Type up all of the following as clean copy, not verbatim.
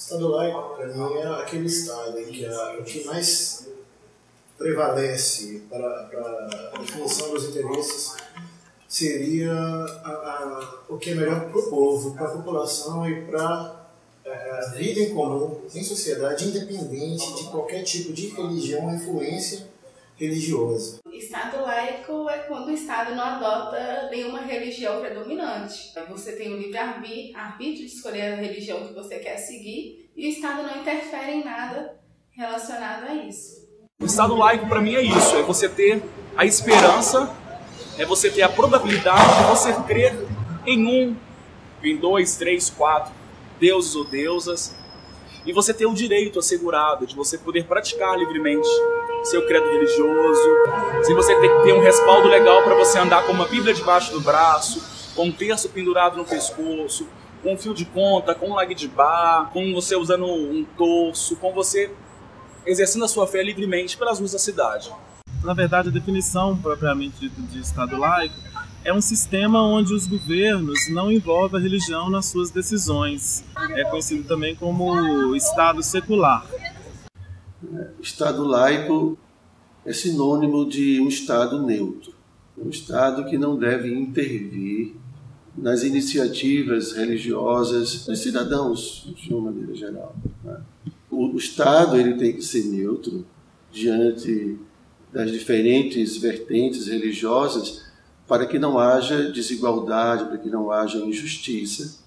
Estado laico, para mim, é aquele Estado em que o que mais prevalece para a definição dos interesses seria o que é melhor para o povo, para a população e para a vida em comum, em sociedade, independente de qualquer tipo de religião ou influência religiosa. Estado laico é quando o Estado não adota nenhuma religião predominante. Você tem o livre-arbítrio de escolher a religião que você quer seguir e o Estado não interfere em nada relacionado a isso. O Estado laico, para mim, é isso. É você ter a esperança, é você ter a probabilidade de você crer em dois, três, quatro deuses ou deusas, e você ter o direito assegurado de você poder praticar livremente seu credo religioso, sem você ter que ter um respaldo legal para você andar com uma Bíblia debaixo do braço, com um terço pendurado no pescoço, com um fio de conta, com um lag de bar, com você usando um torso, com você exercendo a sua fé livremente pelas ruas da cidade. Na verdade, a definição propriamente dita de Estado laico é um sistema onde os governos não envolvem a religião nas suas decisões. É conhecido também como Estado secular. O Estado laico é sinônimo de um Estado neutro, um Estado que não deve intervir nas iniciativas religiosas dos cidadãos, de uma maneira geral. O Estado ele tem que ser neutro diante das diferentes vertentes religiosas, para que não haja desigualdade, para que não haja injustiça.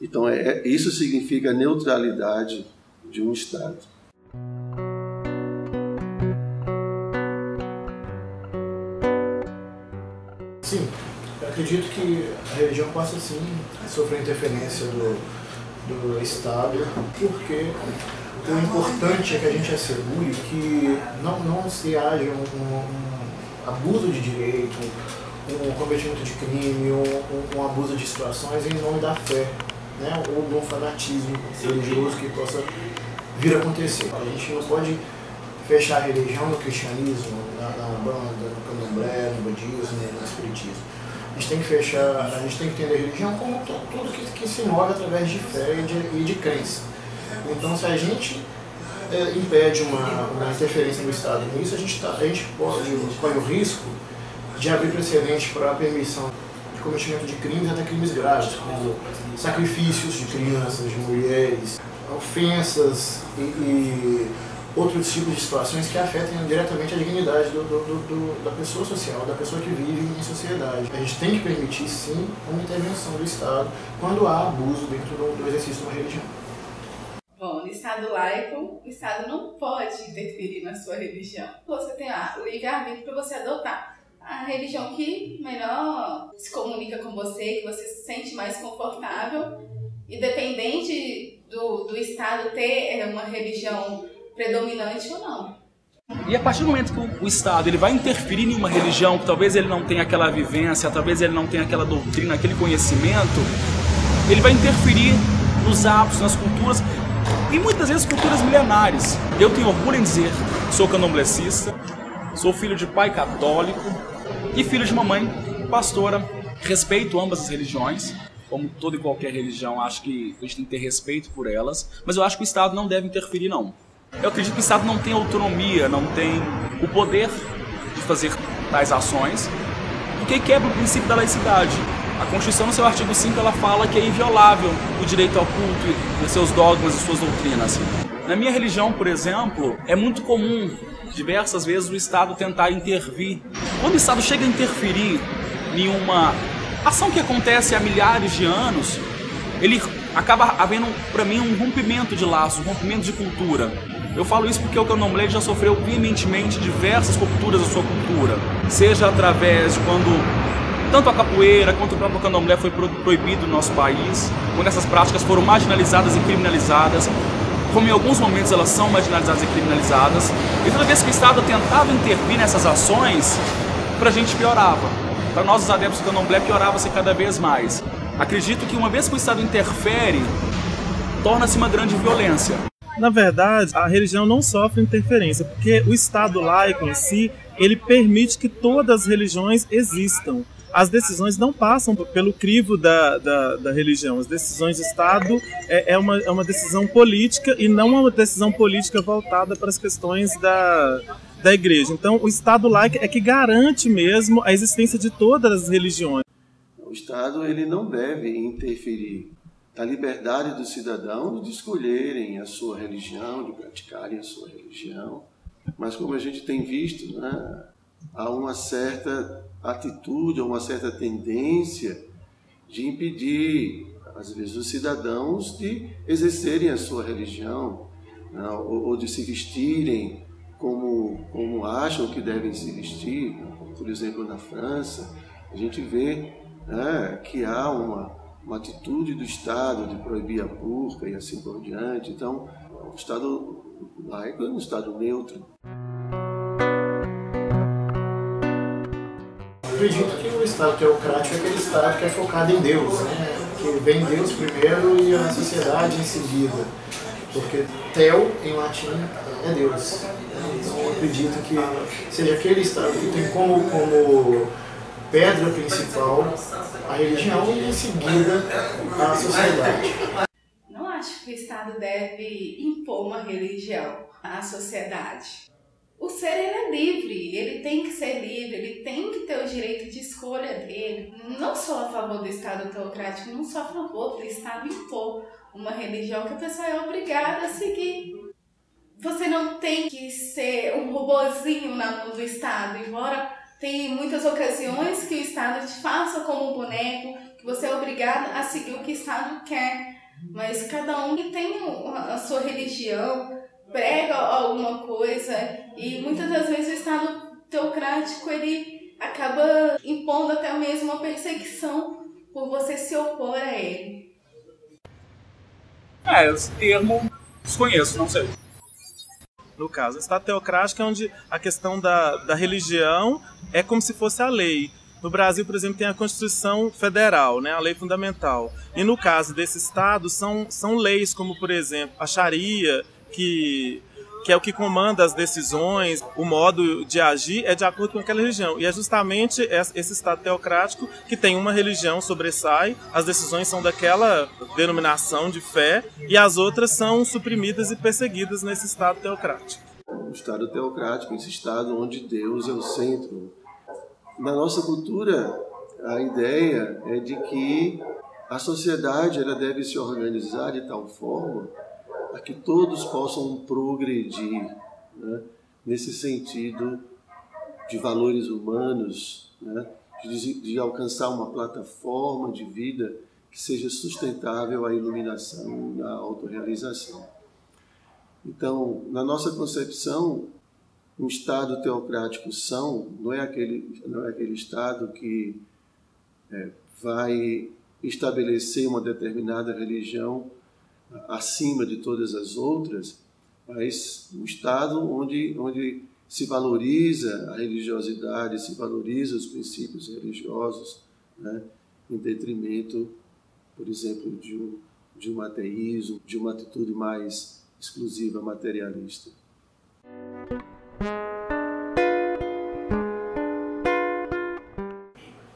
Então, isso significa a neutralidade de um Estado. Sim, eu acredito que a religião possa sim sofrer interferência do Estado, porque o importante é que a gente assegure que não se haja um abuso de direito, um cometimento de crime, um abuso de situações em nome da fé, né? Ou de um fanatismo religioso que possa vir a acontecer. A gente não pode fechar a religião no cristianismo, na banda, no candomblé, no budismo, no espiritismo. A gente tem que entender a religião como tudo que se move através de fé e de crença. Então, se a gente impede uma interferência do Estado nisso, a gente corre o risco de abrir precedente para a permissão de cometimento de crimes, até crimes graves, como sacrifícios de crianças, de mulheres, ofensas e outros tipos de situações que afetem diretamente a dignidade da pessoa social, da pessoa que vive em sociedade. A gente tem que permitir, sim, uma intervenção do Estado quando há abuso dentro do exercício de uma religião. Bom, no Estado laico, o Estado não pode interferir na sua religião. Você tem o livre-arbítrio para você adotar a religião que melhor se comunica com você, que você se sente mais confortável, independente do Estado ter uma religião predominante ou não. E a partir do momento que o Estado ele vai interferir em uma religião, que talvez ele não tenha aquela vivência, talvez ele não tenha aquela doutrina, aquele conhecimento, ele vai interferir nos hábitos, nas culturas, e muitas vezes culturas milenares. Eu tenho orgulho em dizer, sou candomblessista, sou filho de pai católico e filho de uma mãe pastora. Respeito ambas as religiões, como toda e qualquer religião, acho que a gente tem que ter respeito por elas, mas eu acho que o Estado não deve interferir, não. Eu acredito que o Estado não tem autonomia, não tem o poder de fazer tais ações, porque quebra o princípio da laicidade. A Constituição, no seu artigo 5, ela fala que é inviolável o direito ao culto e seus dogmas e suas doutrinas. Na minha religião, por exemplo, é muito comum, diversas vezes, o Estado tentar intervir. Quando o Estado chega a interferir em uma ação que acontece há milhares de anos, ele acaba havendo, para mim, um rompimento de laços, um rompimento de cultura. Eu falo isso porque o candomblé já sofreu veementemente diversas rupturas da sua cultura, seja através de quando tanto a capoeira quanto o próprio candomblé foi proibido no nosso país, quando essas práticas foram marginalizadas e criminalizadas, como em alguns momentos elas são marginalizadas e criminalizadas, e toda vez que o Estado tentava intervir nessas ações, pra gente piorava. Para nós, os adeptos do candomblé, piorava-se cada vez mais. Acredito que uma vez que o Estado interfere, torna-se uma grande violência. Na verdade, a religião não sofre interferência, porque o Estado laico em si, ele permite que todas as religiões existam. as decisões não passam pelo crivo da religião. As decisões de Estado é uma decisão política e não uma decisão política voltada para as questões da igreja. Então, o Estado laico é que garante mesmo a existência de todas as religiões. O Estado ele não deve interferir na liberdade dos cidadãos de escolherem a sua religião, de praticarem a sua religião. Mas como a gente tem visto, né, há uma certa atitude, uma certa tendência de impedir, às vezes, os cidadãos de exercerem a sua religião, né, ou de se vestirem como acham que devem se vestir. Por exemplo, na França, a gente vê, né, que há uma atitude do Estado de proibir a burca e assim por diante. Então, o Estado laico é um Estado neutro. Eu acredito que o Estado teocrático é aquele Estado que é focado em Deus, né? Que vem Deus primeiro e a sociedade em seguida. Porque teo, em latim, é Deus. Então eu acredito que seja aquele Estado que tem como pedra principal a religião e em seguida a sociedade. Não acho que o Estado deve impor uma religião à sociedade. O ser ele é livre, ele tem que ser livre, ele tem que ter o direito de escolha dele. Não sou a favor do Estado teocrático, não sou a favor do Estado impor uma religião que a pessoa é obrigada a seguir. Você não tem que ser um robozinho na mão do Estado, embora tem muitas ocasiões que o Estado te faça como um boneco, que você é obrigado a seguir o que o Estado quer. Mas cada um tem a sua religião, prega alguma coisa, e muitas das vezes o Estado teocrático ele acaba impondo até mesmo uma perseguição por você se opor a ele. Esse termo desconheço, não sei. No caso, o Estado teocrático é onde a questão da religião é como se fosse a lei. No Brasil, por exemplo, tem a Constituição Federal, né, a lei fundamental. E no caso desse Estado, são leis como, por exemplo, a Sharia, que é o que comanda as decisões, o modo de agir é de acordo com aquela religião. E é justamente esse Estado teocrático que tem uma religião sobressai, as decisões são daquela denominação de fé e as outras são suprimidas e perseguidas nesse Estado teocrático. O Estado teocrático, esse Estado onde Deus é o centro. Na nossa cultura, a ideia é de que a sociedade ela deve se organizar de tal forma a que todos possam progredir, né, nesse sentido de valores humanos, né, de alcançar uma plataforma de vida que seja sustentável à iluminação e à autorrealização. Então, na nossa concepção, um Estado teocrático são não é aquele Estado que vai estabelecer uma determinada religião acima de todas as outras, mas um Estado onde se valoriza a religiosidade, se valoriza os princípios religiosos, né, em detrimento, por exemplo, de um ateísmo, de uma atitude mais exclusiva materialista.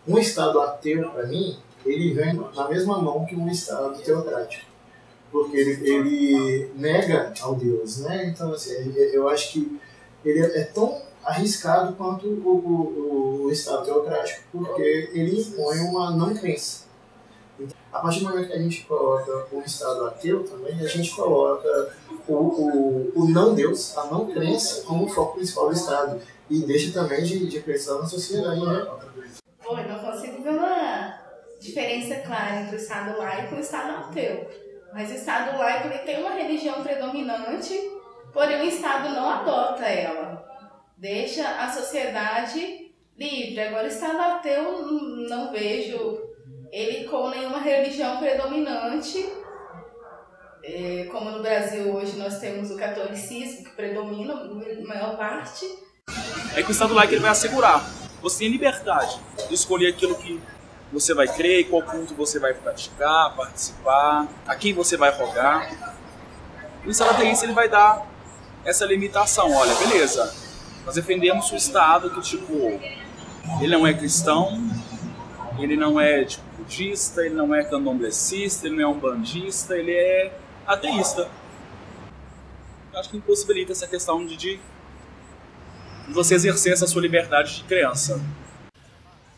Um Estado ateu, para mim, ele vem na mesma mão que um Estado teocrático. Porque ele nega ao Deus, né? Então, assim, eu acho que ele é tão arriscado quanto o Estado teocrático, porque ele impõe uma não crença. Então, a partir do momento que a gente coloca o Estado ateu também, a gente coloca o não Deus, a não crença, como foco principal do Estado. E deixa também de pressão na sociedade, né? Bom, eu não consigo ver uma diferença clara entre o Estado laico e o Estado ateu. Mas o Estado laico ele tem uma religião predominante, porém o Estado não adota ela. Deixa a sociedade livre. Agora o Estado ateu não vejo ele com nenhuma religião predominante. Como no Brasil hoje nós temos o catolicismo que predomina a maior parte. É que o Estado laico ele vai assegurar. Você tem liberdade de escolher aquilo que você vai crer, qual culto você vai praticar, participar, a quem você vai rogar. O Estado ateiense ele vai dar essa limitação. Olha, beleza, nós defendemos o Estado que, tipo, ele não é cristão, ele não é tipo, budista, ele não é candomblessista, ele não é umbandista, ele é ateísta. Acho que impossibilita essa questão de você exercer essa sua liberdade de crença.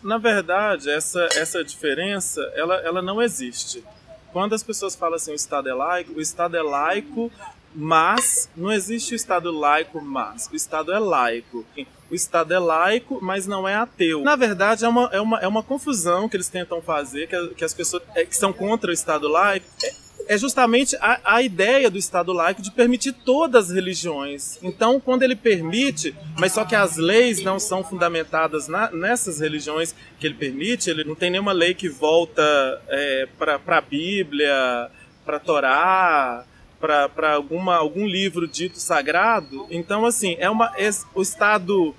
Na verdade, essa diferença, ela não existe. Quando as pessoas falam assim, o Estado é laico, mas não existe o Estado laico, mas o Estado é laico. O Estado é laico, mas não é ateu. Na verdade, é uma confusão que eles tentam fazer, que as pessoas que são contra o Estado laico, é justamente a ideia do Estado laico de permitir todas as religiões. Então, quando ele permite, mas só que as leis não são fundamentadas nessas religiões que ele permite, ele não tem nenhuma lei que volta para a Bíblia, para a Torá, para algum livro dito sagrado. Então, assim, o Estado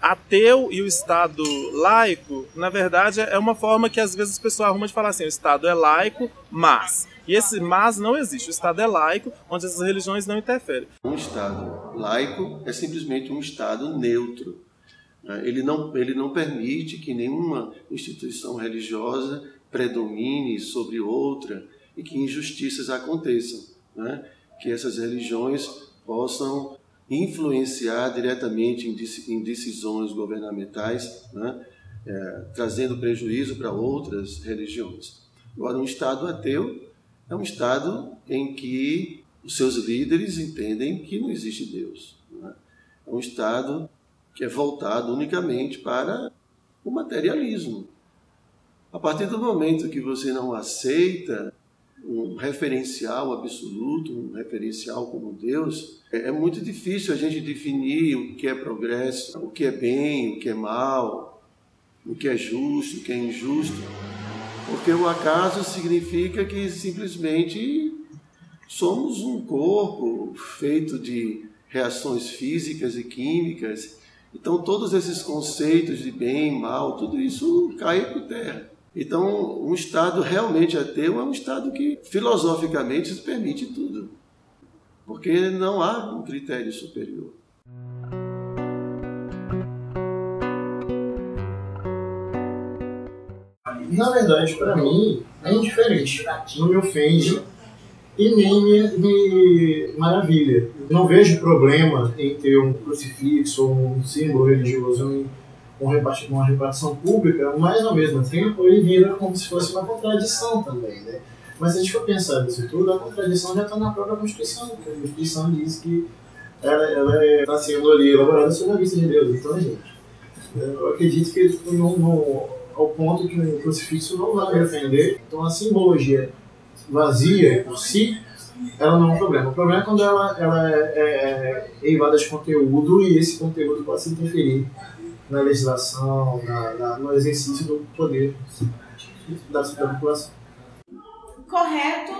ateu e o Estado laico, na verdade, é uma forma que às vezes as pessoas arrumam de falar assim, o Estado é laico, mas... E esse mas não existe. O Estado é laico, onde essas religiões não interferem. Um Estado laico é simplesmente um Estado neutro. Ele não permite que nenhuma instituição religiosa predomine sobre outra e que injustiças aconteçam, né? Que essas religiões possam influenciar diretamente em decisões governamentais, né? Trazendo prejuízo para outras religiões. Agora, um Estado ateu é um Estado em que os seus líderes entendem que não existe Deus, né? É um Estado que é voltado unicamente para o materialismo. A partir do momento que você não aceita um referencial absoluto, um referencial como Deus, é muito difícil a gente definir o que é progresso, o que é bem, o que é mal, o que é justo, o que é injusto. Porque o acaso significa que simplesmente somos um corpo feito de reações físicas e químicas. Então todos esses conceitos de bem, mal, tudo isso cai por terra. Então um Estado realmente ateu é um Estado que filosoficamente se permite tudo. Porque não há um critério superior. Na verdade, para mim, é indiferente. Não me ofende e nem me maravilha. Não vejo problema em ter um crucifixo ou um símbolo religioso em uma repartição pública, mas ao mesmo tempo ele vira como se fosse uma contradição também, né? Mas se a gente for pensar nisso tudo, a contradição já está na própria Constituição, porque a Constituição diz que ela está sendo ali elaborada sob a vista de Deus. Então, gente, eu acredito que ao ponto que o crucifixo não vai me ofender. Então a simbologia vazia por si, ela não é um problema. O problema é quando ela é eivada de conteúdo e esse conteúdo pode se interferir na legislação, no exercício do poder da população. Correto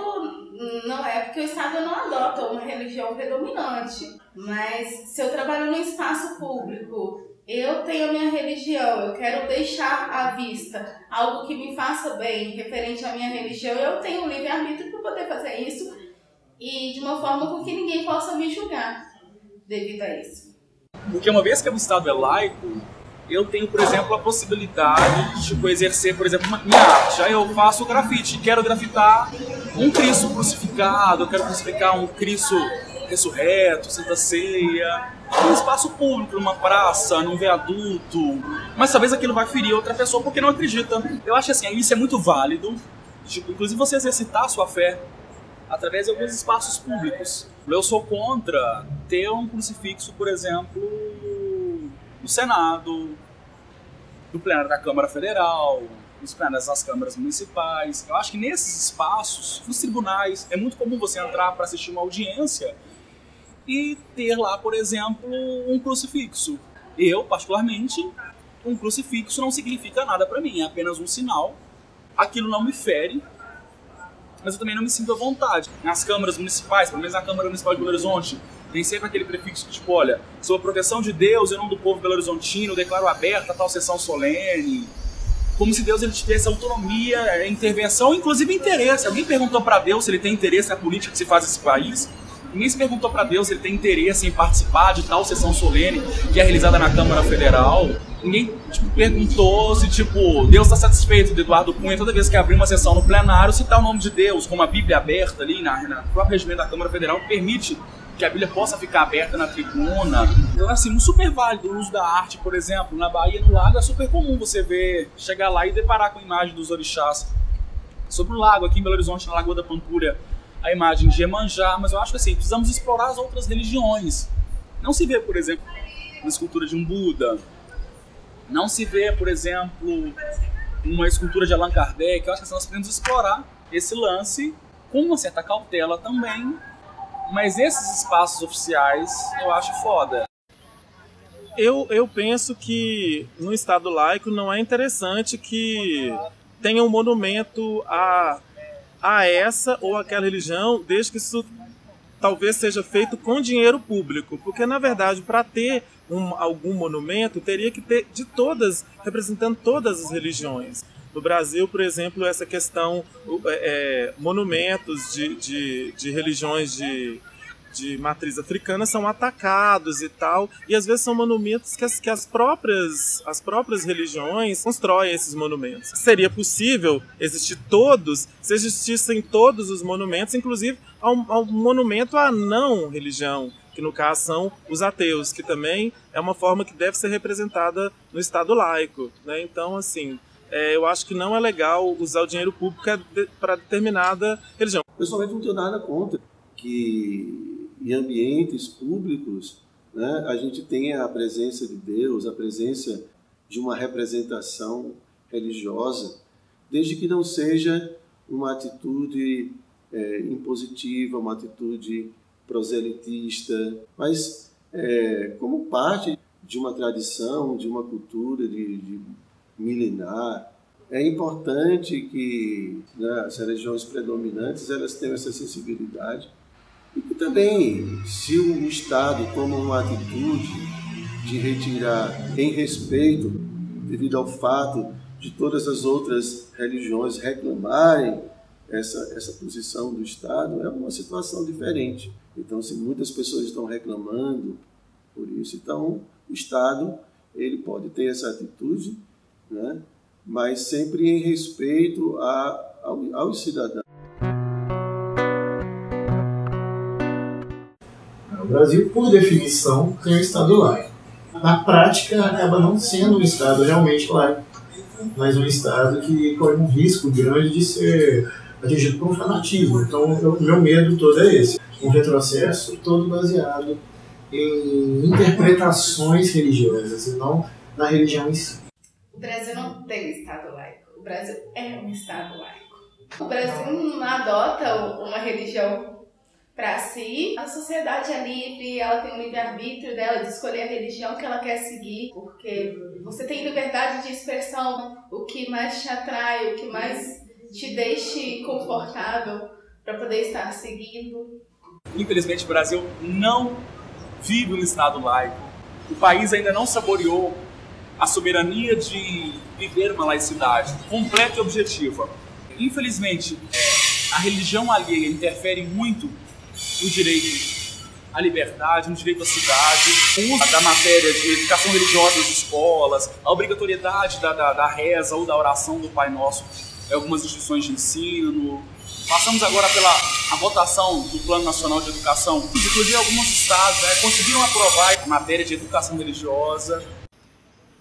não é porque o Estado não adota uma religião predominante, mas se eu trabalho no espaço público, eu tenho a minha religião, eu quero deixar à vista algo que me faça bem referente à minha religião, eu tenho o livre-arbítrio para poder fazer isso e de uma forma com que ninguém possa me julgar devido a isso. Porque uma vez que o Estado é laico, eu tenho, por exemplo, a possibilidade de exercer, por exemplo, minha arte. Aí eu faço grafite, quero grafitar um Cristo crucificado, eu quero crucificar um Cristo ressurreto, Santa Ceia, num espaço público, numa praça, num viaduto, mas talvez aquilo vai ferir outra pessoa porque não acredita. Eu acho assim, isso é muito válido, inclusive você exercitar a sua fé através de alguns espaços públicos. Eu sou contra ter um crucifixo, por exemplo, no Senado, no plenário da Câmara Federal, nos plenários das câmaras municipais. Eu acho que nesses espaços, nos tribunais, é muito comum você entrar para assistir uma audiência e ter lá, por exemplo, um crucifixo. Eu, particularmente, um crucifixo não significa nada para mim, é apenas um sinal. Aquilo não me fere, mas eu também não me sinto à vontade. Nas câmaras municipais, pelo menos na Câmara Municipal de Belo Horizonte, tem sempre aquele prefixo que, tipo, olha, sob a proteção de Deus, em nome do povo belo-horizontino, declaro aberta a tal sessão solene. Como se Deus ele tivesse autonomia, intervenção, inclusive interesse. Alguém perguntou para Deus se ele tem interesse na política que se faz nesse país? Ninguém se perguntou para Deus se ele tem interesse em participar de tal sessão solene que é realizada na Câmara Federal. Ninguém perguntou se, tipo, Deus está satisfeito do Eduardo Cunha toda vez que abrir uma sessão no plenário citar o nome de Deus, como a Bíblia aberta ali na própria regimento da Câmara Federal permite que a Bíblia possa ficar aberta na tribuna. Então, assim, um super válido o uso da arte, por exemplo, na Bahia, no lago, é super comum você ver, chegar lá e deparar com a imagem dos orixás. Sobre o lago, aqui em Belo Horizonte, na Lagoa da Pampulha, a imagem de Iemanjá, mas eu acho que assim, precisamos explorar as outras religiões. Não se vê, por exemplo, uma escultura de um Buda, não se vê, por exemplo, uma escultura de Allan Kardec. Eu acho que nós podemos explorar esse lance com uma certa cautela também, mas esses espaços oficiais eu acho foda. Eu penso que no Estado laico não é interessante que tenha um monumento a essa ou aquela religião, desde que isso talvez seja feito com dinheiro público, porque na verdade para ter algum monumento teria que ter de todas, representando todas as religiões. No Brasil, por exemplo, essa questão, monumentos de religiões de matriz africana são atacados e tal, e às vezes são monumentos que as próprias religiões constroem esses monumentos. Seria possível existir se existissem todos os monumentos, inclusive ao monumento à não religião, que no caso são os ateus, que também é uma forma que deve ser representada no Estado laico, né? Então, assim, eu acho que não é legal usar o dinheiro público para determinada religião. Pessoalmente não tenho nada contra que em ambientes públicos, né, a gente tenha a presença de Deus, a presença de uma representação religiosa, desde que não seja uma atitude impositiva, uma atitude proselitista, mas como parte de uma tradição, de uma cultura de milenar. É importante que, né, as religiões predominantes elas tenham essa sensibilidade e que também, se o Estado toma uma atitude de retirar em respeito, devido ao fato de todas as outras religiões reclamarem essa posição do Estado, é uma situação diferente. Então, se muitas pessoas estão reclamando por isso, então o Estado ele pode ter essa atitude, né, mas sempre em respeito aos cidadãos. O Brasil, por definição, tem um Estado laico. Na prática, acaba não sendo um Estado realmente laico, mas um Estado que corre um risco grande de ser atingido por um fanatismo. Então, o meu medo todo é esse. Um retrocesso todo baseado em interpretações religiosas e não na religião em si. O Brasil não tem Estado laico. O Brasil é um Estado laico. O Brasil não adota uma religião para si. A sociedade é livre, ela tem o livre-arbítrio dela de escolher a religião que ela quer seguir, porque você tem liberdade de expressão, o que mais te atrai, o que mais te deixe confortável para poder estar seguindo. Infelizmente, o Brasil não vive um Estado laico. O país ainda não saboreou a soberania de viver uma laicidade completa e objetiva. Infelizmente, a religião alheia interfere muito no direito à liberdade, no direito à cidade, o uso da matéria de educação religiosa nas escolas, a obrigatoriedade da reza ou da oração do Pai Nosso em algumas instituições de ensino. Passamos agora pela votação do Plano Nacional de Educação. Inclusive, alguns estados conseguiram aprovar a matéria de educação religiosa.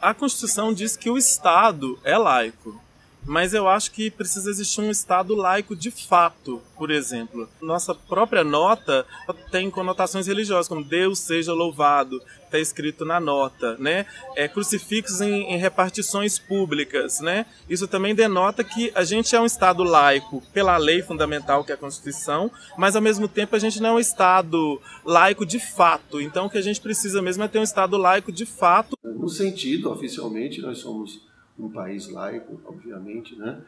A Constituição diz que o Estado é laico, mas eu acho que precisa existir um Estado laico de fato, por exemplo. Nossa própria nota tem conotações religiosas, como Deus seja louvado, está escrito na nota, né? Crucifixos em repartições públicas, né? Isso também denota que a gente é um Estado laico pela lei fundamental, que é a Constituição, mas ao mesmo tempo a gente não é um Estado laico de fato. Então o que a gente precisa mesmo é ter um Estado laico de fato. No sentido, oficialmente, nós somos um país laico, obviamente, né?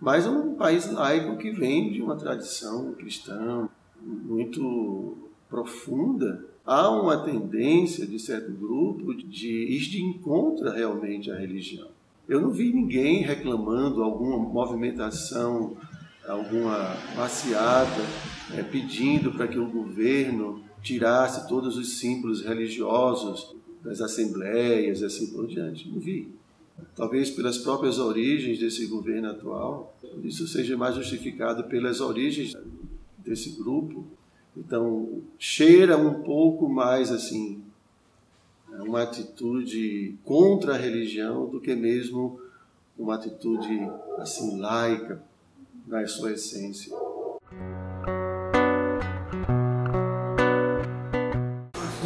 Mas é um país laico que vem de uma tradição cristã muito profunda. Há uma tendência de certo grupo de ir de encontro realmente à religião. Eu não vi ninguém reclamando alguma movimentação, alguma passeata, pedindo para que o governo tirasse todos os símbolos religiosos das assembleias e assim por diante. Não vi. talvez pelas próprias origens desse governo atual, isso seja mais justificado pelas origens desse grupo. Então, cheira um pouco mais assim uma atitude contra a religião do que mesmo uma atitude assim laica na sua essência.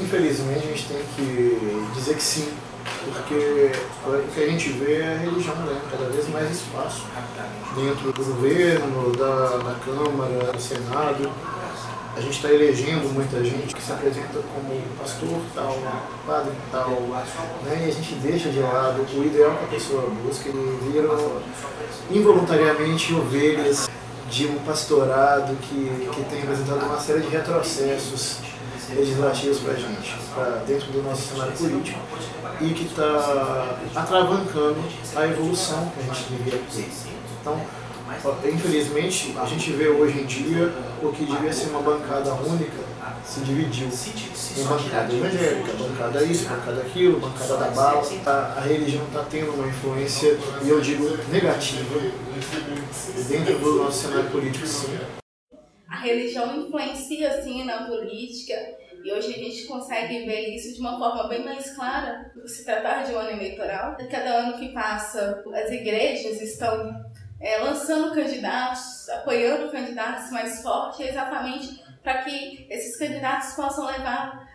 Infelizmente, a gente tem que dizer que sim, porque o que a gente vê é a religião ganhando cada vez mais espaço dentro do governo, da Câmara, do Senado. A gente está elegendo muita gente que se apresenta como pastor tal, padre tal, né? E a gente deixa de lado o ideal que a pessoa busca e viram involuntariamente ovelhas de um pastorado que tem apresentado uma série de retrocessos legislativos para a gente, para dentro do nosso cenário político, e que está atravancando a evolução que a gente devia ter. Então, infelizmente, a gente vê hoje em dia o que devia ser uma bancada única se dividiu em bancada evangélica, bancada isso, bancada aquilo, bancada da bala. A religião está tendo uma influência, e eu digo negativa, dentro do nosso cenário político, sim. A religião influencia, sim, na política, e hoje a gente consegue ver isso de uma forma bem mais clara, por se tratar de um ano eleitoral. Cada ano que passa, as igrejas estão lançando candidatos, apoiando candidatos mais fortes, exatamente para que esses candidatos possam levar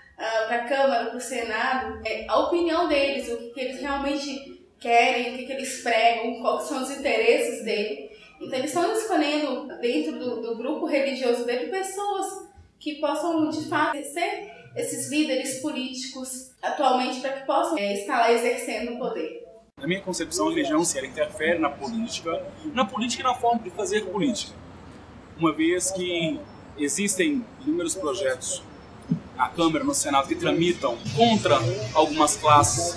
para a Câmara, para o Senado, a opinião deles, o que eles realmente querem, o que eles pregam, quais são os interesses deles. Então eles estão escolhendo dentro do grupo religioso dele pessoas que possam de fato ser esses líderes políticos atualmente, para que possam estar lá exercendo o poder. Na minha concepção, a religião ela interfere na política e na forma de fazer política. Uma vez que existem inúmeros projetos na Câmara, no Senado, que tramitam contra algumas classes,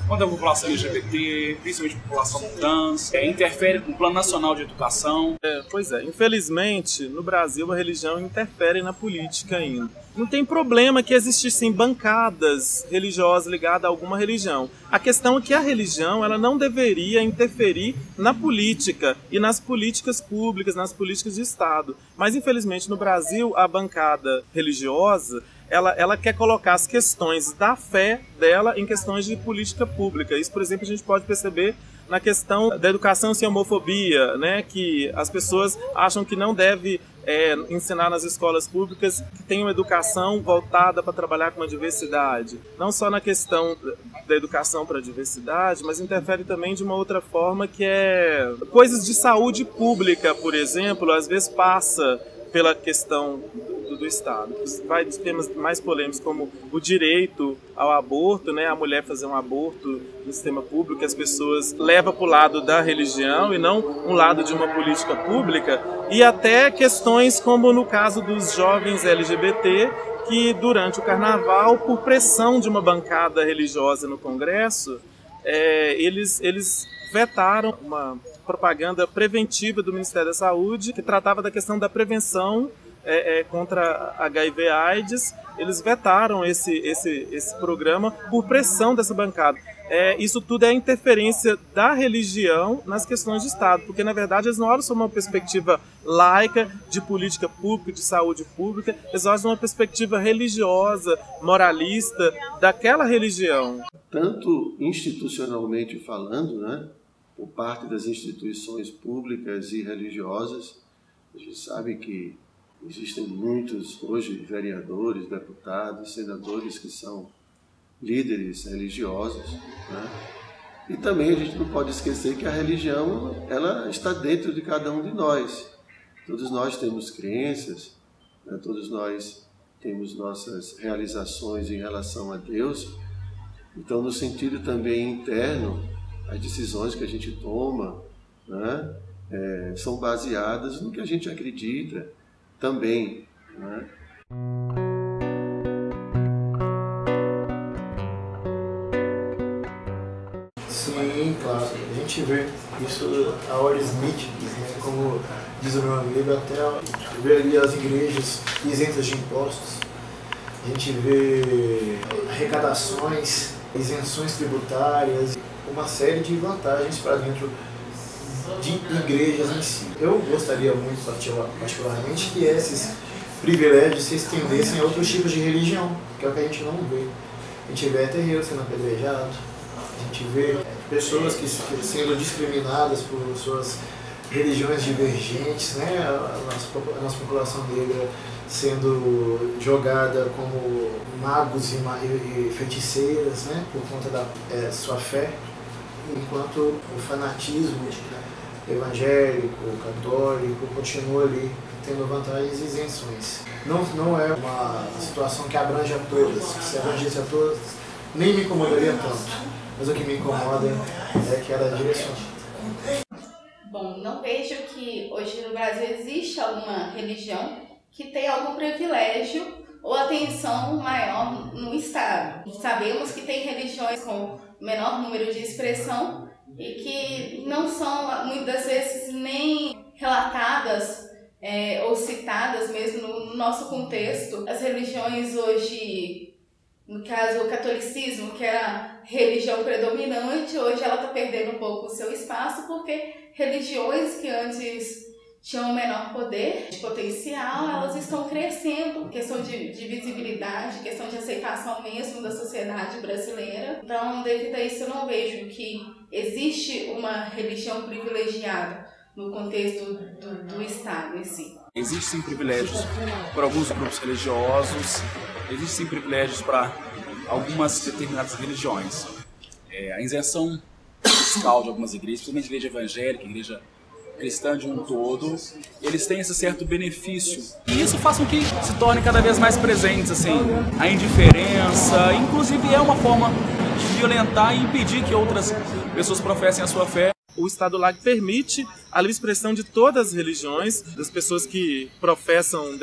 contra a população LGBT, principalmente a população trans, interfere no Plano Nacional de Educação. Pois é, infelizmente, no Brasil a religião interfere na política ainda. Não tem problema que existissem bancadas religiosas ligadas a alguma religião. A questão é que a religião ela não deveria interferir na política e nas políticas públicas, nas políticas de Estado. Mas, infelizmente, no Brasil, a bancada religiosa ela quer colocar as questões da fé dela em questões de política pública. Isso, por exemplo, a gente pode perceber na questão da educação sem homofobia, né? Que as pessoas acham que não deve ensinar nas escolas públicas que tenham educação voltada para trabalhar com a diversidade. Não só na questão da educação para a diversidade, mas interfere também de uma outra forma, que é coisas de saúde pública, por exemplo, às vezes passa pela questão do Estado. Vai de temas mais polêmicos como o direito ao aborto, né, a mulher fazer um aborto no sistema público, que as pessoas levam para o lado da religião e não um lado de uma política pública, e até questões como no caso dos jovens LGBT, que durante o carnaval, por pressão de uma bancada religiosa no Congresso, eles vetaram uma propaganda preventiva do Ministério da Saúde que tratava da questão da prevenção contra HIV/AIDS. Eles vetaram esse programa por pressão dessa bancada. Isso tudo é interferência da religião nas questões de Estado, porque na verdade eles não olham só uma perspectiva laica de política pública, de saúde pública, eles olham uma perspectiva religiosa, moralista daquela religião. Tanto institucionalmente falando, né, por parte das instituições públicas e religiosas, a gente sabe que existem muitos hoje vereadores, deputados, senadores que são líderes religiosos, né? E também a gente não pode esquecer que a religião ela está dentro de cada um de nós. Todos nós temos crenças, né? Todos nós temos nossas realizações em relação a Deus. Então, no sentido também interno, as decisões que a gente toma, né, são baseadas no que a gente acredita também, né? Sim, claro. A gente vê isso a olhos nítidos, né? Como diz o meu amigo, até ver ali as igrejas isentas de impostos. A gente vê arrecadações, isenções tributárias. uma série de vantagens para dentro de igrejas em si. Eu gostaria muito, particularmente, que esses privilégios se estendessem a outros tipos de religião, que é o que a gente não vê. A gente vê terreiros sendo apedrejados, a gente vê pessoas que sendo discriminadas por suas religiões divergentes, né? A nossa população negra sendo jogada como magos e feiticeiras, né? Por conta da sua fé, enquanto o fanatismo evangélico, católico, continua ali tendo vantagens e isenções. Não é uma situação que abrange a todas. Se abrangesse a todas, nem me incomodaria tanto. Mas o que me incomoda é que ela é direcionada. Bom, não vejo que hoje no Brasil existe alguma religião que tenha algum privilégio ou atenção maior no Estado. Sabemos que tem religiões com menor número de expressão e que não são, muitas vezes, nem relatadas ou citadas mesmo no nosso contexto. As religiões hoje, no caso o catolicismo, que era a religião predominante, hoje ela está perdendo um pouco o seu espaço, porque religiões que antes tinham menor poder, de potencial, elas estão crescendo, questão de visibilidade, questão de aceitação mesmo da sociedade brasileira. Então, devido a isso, eu não vejo que existe uma religião privilegiada no contexto do Estado em si. Existem privilégios para alguns grupos religiosos, existem privilégios para algumas determinadas religiões. A isenção fiscal de algumas igrejas, principalmente igreja evangélica, igreja cristã de um todo, eles têm esse certo benefício. E isso faz com que se tornem cada vez mais presentes, assim, a indiferença, inclusive é uma forma de violentar e impedir que outras pessoas professem a sua fé. O Estado laico permite a livre expressão de todas as religiões, das pessoas que professam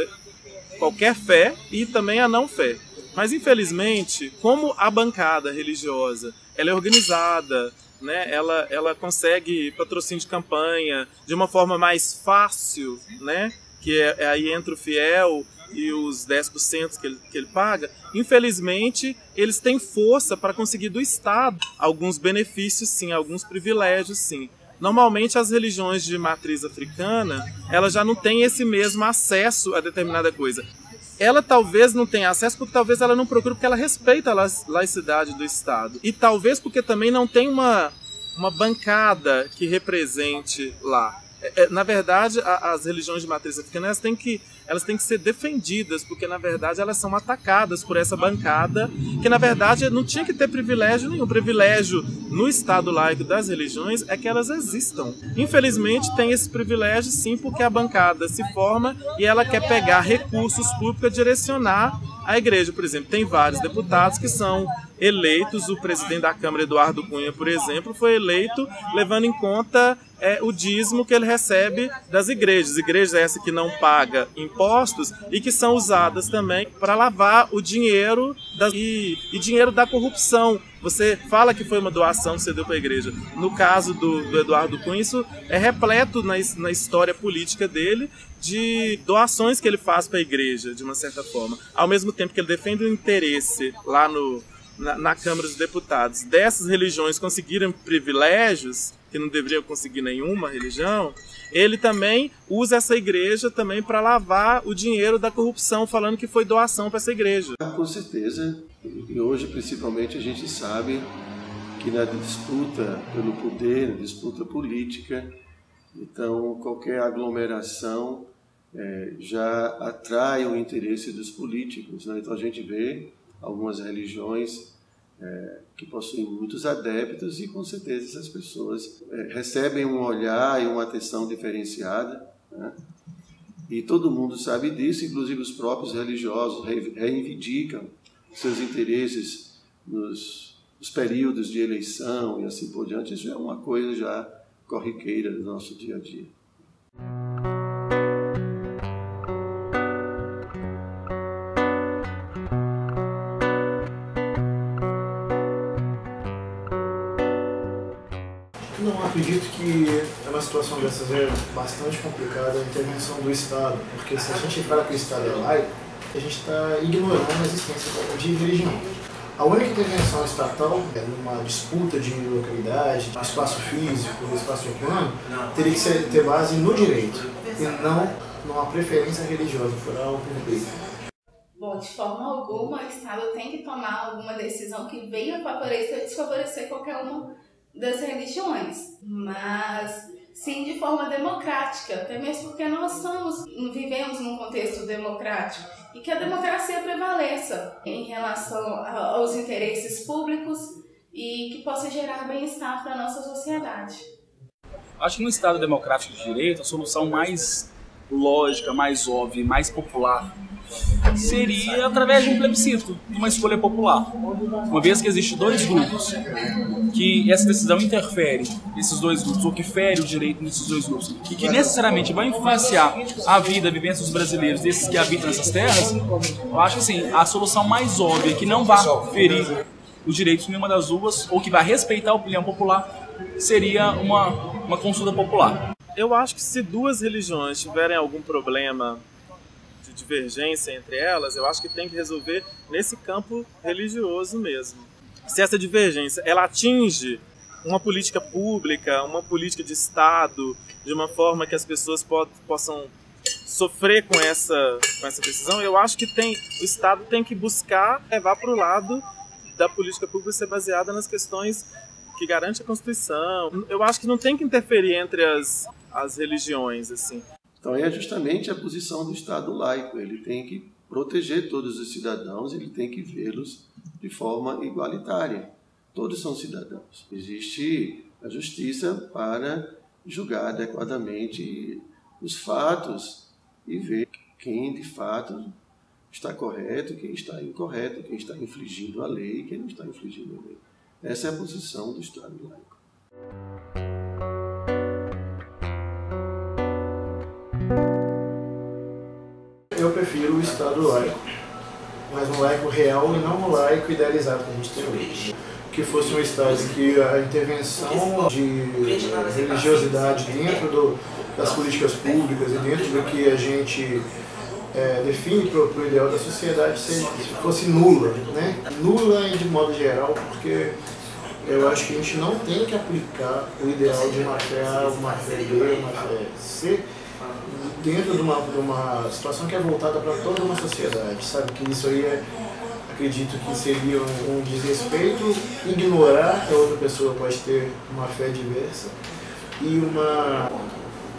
qualquer fé e também a não fé. Mas, infelizmente, como a bancada religiosa ela é organizada, né, ela consegue patrocínio de campanha de uma forma mais fácil, né, que aí entra o fiel e os 10% que ele paga, infelizmente eles têm força para conseguir do Estado alguns benefícios sim, alguns privilégios sim. Normalmente as religiões de matriz africana, elas já não têm esse mesmo acesso a determinada coisa. Ela talvez não tenha acesso porque talvez ela não procure, porque ela respeita a laicidade do Estado. E talvez porque também não tem uma bancada que represente lá. Na verdade, as religiões de matriz africana elas têm que ser defendidas, porque na verdade elas são atacadas por essa bancada, que na verdade não tinha que ter privilégio nenhum. Privilégio no Estado laico das religiões é que elas existam. Infelizmente tem esse privilégio sim, porque a bancada se forma e ela quer pegar recursos públicos e direcionar a igreja. Por exemplo, tem vários deputados que são eleitos, o presidente da Câmara, Eduardo Cunha, por exemplo, foi eleito levando em conta o dízimo que ele recebe das igrejas. Igrejas essas que não pagam impostos e que são usadas também para lavar o dinheiro e dinheiro da corrupção. Você fala que foi uma doação que você deu para a igreja. No caso do Eduardo Cunha, isso é repleto na história política dele, de doações que ele faz para a igreja, de uma certa forma. Ao mesmo tempo que ele defende o interesse lá na Câmara dos Deputados dessas religiões conseguirem privilégios que não deveriam conseguir nenhuma religião, ele também usa essa igreja também para lavar o dinheiro da corrupção, falando que foi doação para essa igreja. Com certeza, e hoje principalmente a gente sabe que na disputa pelo poder, na disputa política, então qualquer aglomeração já atrai o interesse dos políticos, né? Então a gente vê algumas religiões que possuem muitos adeptos e com certeza essas pessoas recebem um olhar e uma atenção diferenciada, né? E todo mundo sabe disso, inclusive os próprios religiosos reivindicam seus interesses nos períodos de eleição e assim por diante. Isso é uma coisa já corriqueira do nosso dia a dia. Não, acredito que uma situação dessas é bastante complicada a intervenção do Estado, porque se a gente fala que o Estado é laico, a gente está ignorando a existência de religião. A única intervenção estatal, numa disputa de localidade, espaço físico, espaço urbano, teria que ter base no direito e não numa preferência religiosa, por A ou por B. Bom, de forma alguma, o Estado tem que tomar alguma decisão que venha favorecer ou desfavorecer qualquer uma das religiões, mas sim de forma democrática, até mesmo porque nós vivemos num contexto democrático e que a democracia prevaleça em relação aos interesses públicos e que possa gerar bem-estar para a nossa sociedade. Acho que no Estado democrático de direito, a solução mais lógica, mais óbvia e mais popular seria através de um plebiscito, de uma escolha popular. Uma vez que existem dois grupos, que essa decisão interfere nesses dois grupos, ou que fere o direito nesses dois grupos, e que necessariamente vai influenciar a vida, a vivência dos brasileiros, desses que habitam nessas terras, eu acho que assim, a solução mais óbvia, que não vai ferir os direitos de nenhuma das duas, ou que vai respeitar a opinião popular, seria uma consulta popular. Eu acho que se duas religiões tiverem algum problema de divergência entre elas, eu acho que tem que resolver nesse campo religioso mesmo. Se essa divergência ela atinge uma política pública, uma política de Estado, de uma forma que as pessoas possam sofrer com essa decisão, eu acho que o Estado tem que buscar levar para o lado da política pública ser baseada nas questões que garante a Constituição. Eu acho que não tem que interferir entre as religiões, assim. Então é justamente a posição do Estado laico. Ele tem que proteger todos os cidadãos, ele tem que vê-los de forma igualitária. Todos são cidadãos. Existe a justiça para julgar adequadamente os fatos e ver quem de fato está correto, quem está incorreto, quem está infringindo a lei e quem não está infringindo a lei. Essa é a posição do Estado laico. Eu prefiro o Estado laico, mas um laico real e não um laico idealizado que a gente tem hoje. Que fosse um Estado que a intervenção de religiosidade dentro das políticas públicas e dentro do que a gente define para o ideal da sociedade fosse nula, né? Nula de modo geral, porque eu acho que a gente não tem que aplicar o ideal de uma fé A, uma fé B, uma fé C, dentro de uma situação que é voltada para toda uma sociedade, sabe? Que isso aí acredito que seria um desrespeito, ignorar que a outra pessoa pode ter uma fé diversa e uma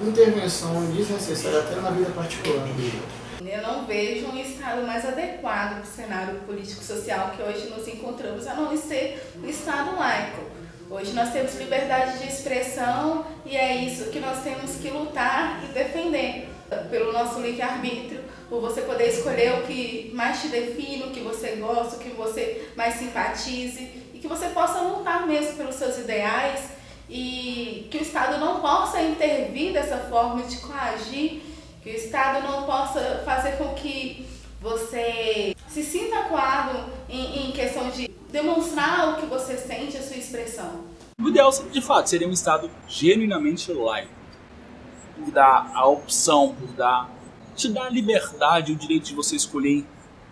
intervenção desnecessária até na vida particular do outro. Eu não vejo um Estado mais adequado para o cenário político-social que hoje nos encontramos, a não ser o Estado laico. Hoje nós temos liberdade de expressão e é isso que nós temos que lutar e defender. Pelo nosso livre-arbítrio, por você poder escolher o que mais te define, o que você gosta, o que você mais simpatize e que você possa lutar mesmo pelos seus ideais e que o Estado não possa intervir dessa forma de coagir, que o Estado não possa fazer com que você se sinta acuado em questão de demonstrar o que você sente, a sua expressão. O ideal, de fato, seria um Estado genuinamente laico. Por dar a opção, te dar a liberdade, o direito de você escolher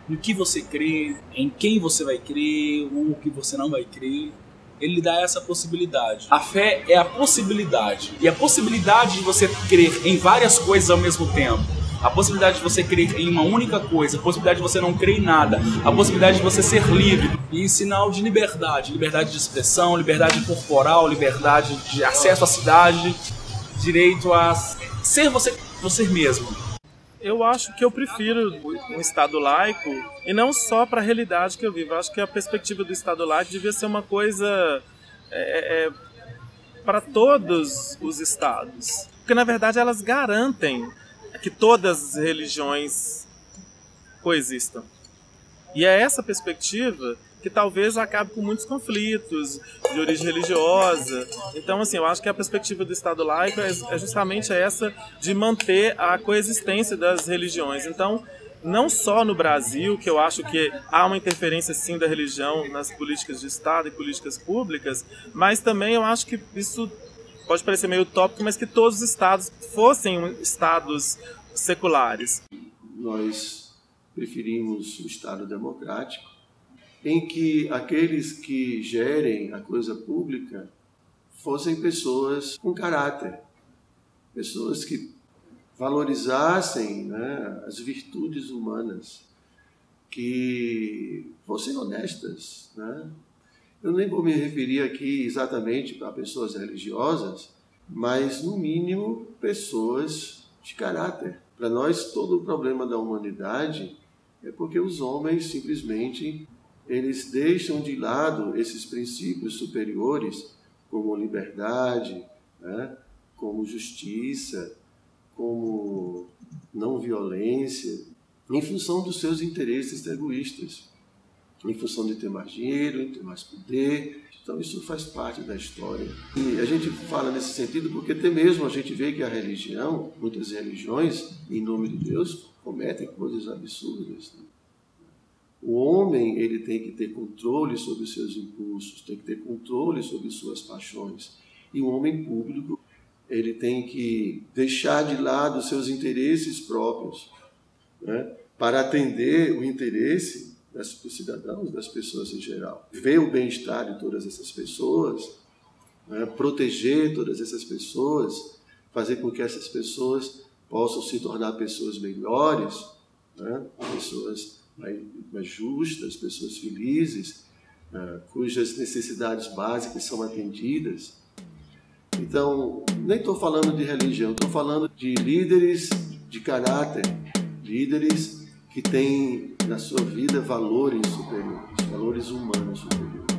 no que você crê, em quem você vai crer, ou o que você não vai crer. Ele dá essa possibilidade. A fé é a possibilidade. E a possibilidade de você crer em várias coisas ao mesmo tempo. A possibilidade de você crer em uma única coisa. A possibilidade de você não crer em nada. A possibilidade de você ser livre. E sinal de liberdade. Liberdade de expressão, liberdade corporal, liberdade de acesso à cidade. Direito a ser você mesmo. Eu acho que eu prefiro um Estado laico, e não só para a realidade que eu vivo. Eu acho que a perspectiva do Estado laico devia ser uma coisa para todos os estados. Porque, na verdade, elas garantem que todas as religiões coexistam. E é essa perspectiva que talvez acabe com muitos conflitos de origem religiosa. Então, assim, eu acho que a perspectiva do Estado laico é justamente essa de manter a coexistência das religiões. Então, não só no Brasil, que eu acho que há uma interferência, sim, da religião nas políticas de Estado e políticas públicas, mas também eu acho que isso pode parecer meio utópico, mas que todos os estados fossem estados seculares. Nós preferimos o Estado democrático, em que aqueles que gerem a coisa pública fossem pessoas com caráter, pessoas que valorizassem, né, as virtudes humanas, que fossem honestas, né? Eu nem vou me referir aqui exatamente a pessoas religiosas, mas, no mínimo, pessoas de caráter. Para nós, todo o problema da humanidade é porque os homens, simplesmente, eles deixam de lado esses princípios superiores, como liberdade, né? Como justiça, como não violência, em função dos seus interesses egoístas, em função de ter mais dinheiro, de ter mais poder. Então isso faz parte da história. E a gente fala nesse sentido porque até mesmo a gente vê que a religião, muitas religiões, em nome de Deus, cometem coisas absurdas, né? O homem, ele tem que ter controle sobre os seus impulsos, tem que ter controle sobre suas paixões. E o homem público, ele tem que deixar de lado os seus interesses próprios, né, para atender o interesse dos cidadãos, das pessoas em geral. Ver o bem-estar de todas essas pessoas, né, proteger todas essas pessoas, fazer com que essas pessoas possam se tornar pessoas melhores, né, pessoas mais justas, pessoas felizes, cujas necessidades básicas são atendidas. Então, nem estou falando de religião, estou falando de líderes de caráter, líderes que têm na sua vida valores superiores, valores humanos superiores.